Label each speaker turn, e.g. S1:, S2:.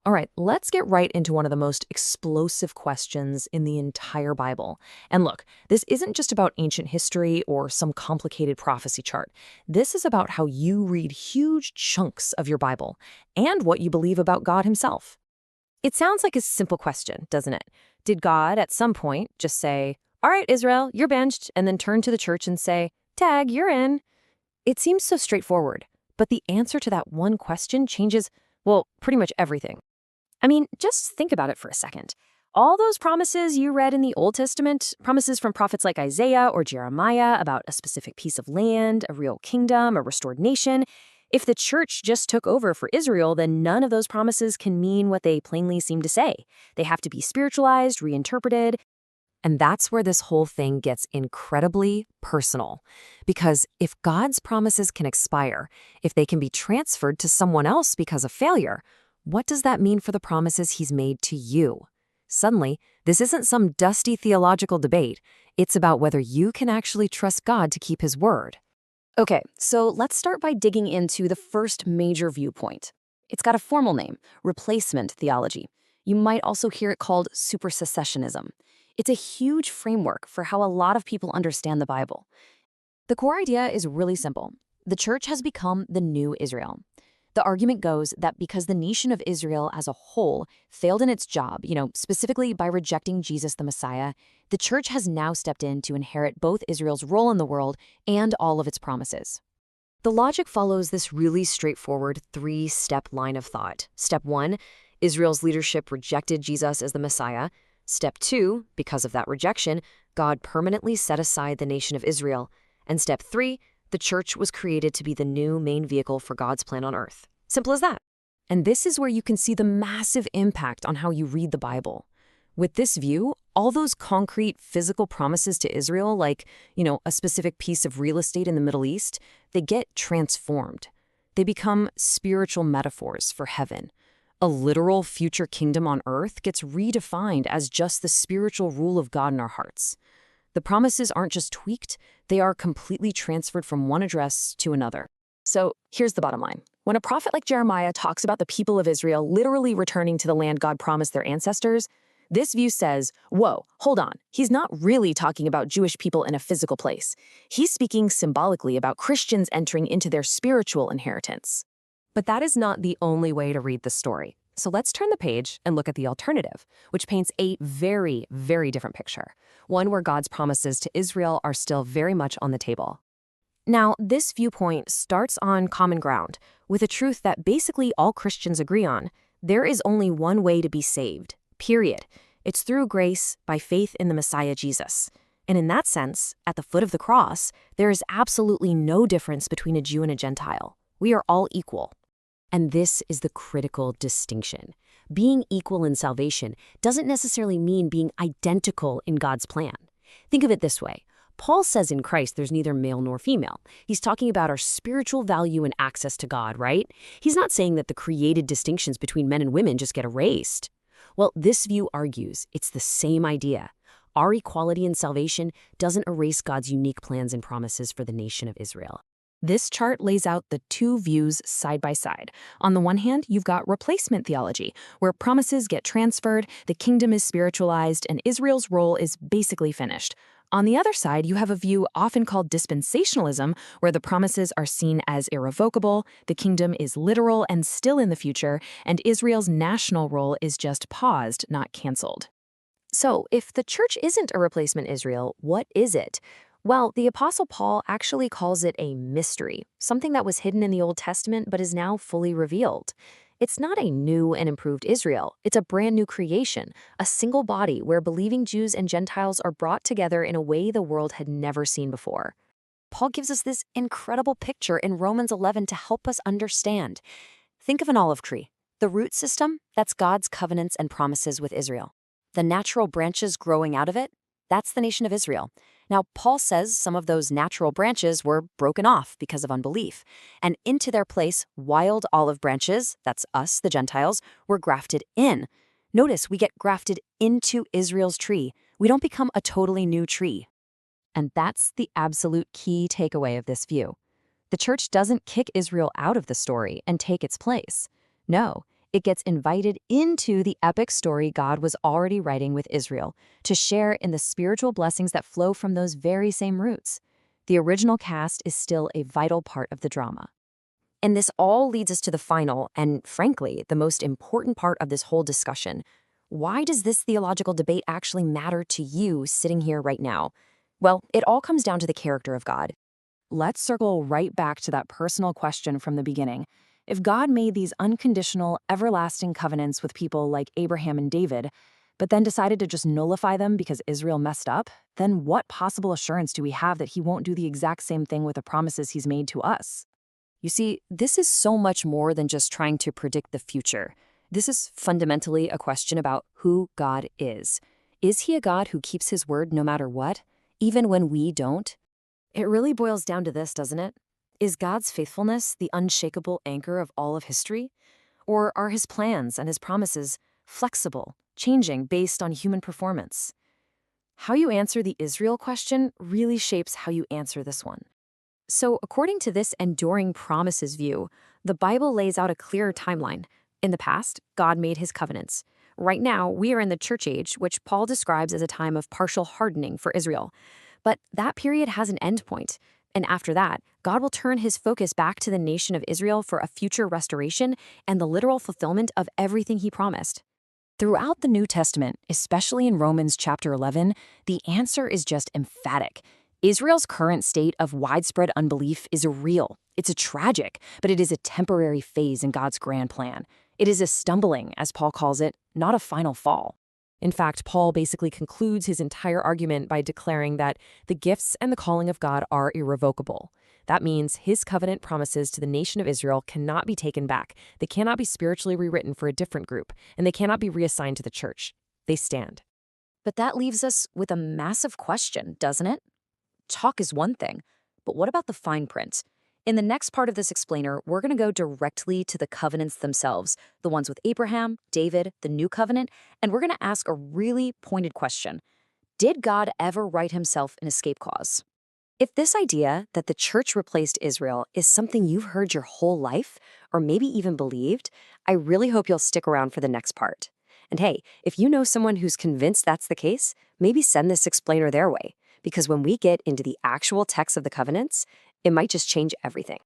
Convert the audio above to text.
S1: All right, let's get right into one of the most explosive questions in the entire Bible. And look, this isn't just about ancient history or some complicated prophecy chart. This is about how you read huge chunks of your Bible and what you believe about God himself. It sounds like a simple question, doesn't it? Did God at some point just say, "All right, Israel, you're benched," and then turn to the church and say, "Tag, you're in"? It seems so straightforward, but the answer to that one question changes, well, pretty much everything. I mean, just think about it for a second. All those promises you read in the Old Testament, promises from prophets like Isaiah or Jeremiah about a specific piece of land, a real kingdom, a restored nation, if the church just took over for Israel, then none of those promises can mean what they plainly seem to say. They have to be spiritualized, reinterpreted. And that's where this whole thing gets incredibly personal. Because if God's promises can expire, if they can be transferred to someone else because of failure, what does that mean for the promises he's made to you? Suddenly, this isn't some dusty theological debate. It's about whether you can actually trust God to keep his word.
S2: Okay, so let's start by digging into the first major viewpoint. It's got a formal name, replacement theology. You might also hear it called supersessionism. It's a huge framework for how a lot of people understand the Bible. The core idea is really simple. The church has become the new Israel. The argument goes that because the nation of Israel as a whole failed in its job, specifically by rejecting Jesus the Messiah, the church has now stepped in to inherit both Israel's role in the world and all of its promises. The logic follows this really straightforward three-step line of thought. Step 1, Israel's leadership rejected Jesus as the Messiah. Step 2, because of that rejection, God permanently set aside the nation of Israel. And step 3, the church was created to be the new main vehicle for God's plan on earth. Simple as that. And this is where you can see the massive impact on how you read the Bible. With this view, all those concrete physical promises to Israel, like, a specific piece of real estate in the Middle East, they get transformed. They become spiritual metaphors for heaven. A literal future kingdom on earth gets redefined as just the spiritual rule of God in our hearts. The promises aren't just tweaked, they are completely transferred from one address to another. So here's the bottom line. When a prophet like Jeremiah talks about the people of Israel literally returning to the land God promised their ancestors, this view says, whoa, hold on, he's not really talking about Jewish people in a physical place. He's speaking symbolically about Christians entering into their spiritual inheritance. But that is not the only way to read the story. So let's turn the page and look at the alternative, which paints a very, very different picture. One where God's promises to Israel are still very much on the table. Now, this viewpoint starts on common ground, with a truth that basically all Christians agree on. There is only one way to be saved, period. It's through grace, by faith in the Messiah Jesus. And in that sense, at the foot of the cross, there is absolutely no difference between a Jew and a Gentile. We are all equal. And this is the critical distinction. Being equal in salvation doesn't necessarily mean being identical in God's plan. Think of it this way. Paul says in Christ there's neither male nor female. He's talking about our spiritual value and access to God, right? He's not saying that the created distinctions between men and women just get erased. Well, this view argues it's the same idea. Our equality in salvation doesn't erase God's unique plans and promises for the nation of Israel. This chart lays out the two views side by side. On the one hand, you've got replacement theology, where promises get transferred, the kingdom is spiritualized, and Israel's role is basically finished. On the other side, you have a view often called dispensationalism, where the promises are seen as irrevocable, the kingdom is literal and still in the future, and Israel's national role is just paused, not canceled. So, if the church isn't a replacement Israel, what is it? Well, the Apostle Paul actually calls it a mystery, something that was hidden in the Old Testament but is now fully revealed. It's not a new and improved Israel. It's a brand new creation, a single body where believing Jews and Gentiles are brought together in a way the world had never seen before. Paul gives us this incredible picture in Romans 11 to help us understand. Think of an olive tree. The root system, that's God's covenants and promises with Israel. The natural branches growing out of it, that's the nation of Israel. Now, Paul says some of those natural branches were broken off because of unbelief, and into their place, wild olive branches, that's us, the Gentiles, were grafted in. Notice we get grafted into Israel's tree. We don't become a totally new tree. And that's the absolute key takeaway of this view. The church doesn't kick Israel out of the story and take its place. No, It gets invited into the epic story God was already writing with Israel to share in the spiritual blessings that flow from those very same roots. The original cast is still a vital part of the drama. And this all leads us to the final and, frankly, the most important part of this whole discussion. Why does this theological debate actually matter to you sitting here right now? Well, it all comes down to the character of God. Let's circle right back to that personal question from the beginning. If God made these unconditional, everlasting covenants with people like Abraham and David, but then decided to just nullify them because Israel messed up, then what possible assurance do we have that he won't do the exact same thing with the promises he's made to us? You see, this is so much more than just trying to predict the future. This is fundamentally a question about who God is. Is he a God who keeps his word no matter what, even when we don't? It really boils down to this, doesn't it? Is God's faithfulness the unshakable anchor of all of history? Or are his plans and his promises flexible, changing based on human performance? How you answer the Israel question really shapes how you answer this one. So, according to this enduring promises view, the Bible lays out a clearer timeline. In the past, God made his covenants. Right now, we are in the church age, which Paul describes as a time of partial hardening for Israel. But that period has an end point. And after that, God will turn his focus back to the nation of Israel for a future restoration and the literal fulfillment of everything he promised. Throughout the New Testament, especially in Romans chapter 11, the answer is just emphatic. Israel's current state of widespread unbelief is real. It's a tragic, but it is a temporary phase in God's grand plan. It is a stumbling, as Paul calls it, not a final fall.
S1: In fact, Paul basically concludes his entire argument by declaring that the gifts and the calling of God are irrevocable. That means his covenant promises to the nation of Israel cannot be taken back. They cannot be spiritually rewritten for a different group, and they cannot be reassigned to the church. They stand.
S2: But that leaves us with a massive question, doesn't it? Talk is one thing, but what about the fine print? In the next part of this explainer, we're going to go directly to the covenants themselves, the ones with Abraham, David, the new covenant, and we're going to ask a really pointed question. Did God ever write himself an escape clause? If this idea that the church replaced Israel is something you've heard your whole life, or maybe even believed, I really hope you'll stick around for the next part. And hey, if you know someone who's convinced that's the case, maybe send this explainer their way. Because when we get into the actual text of the covenants, it might just change everything.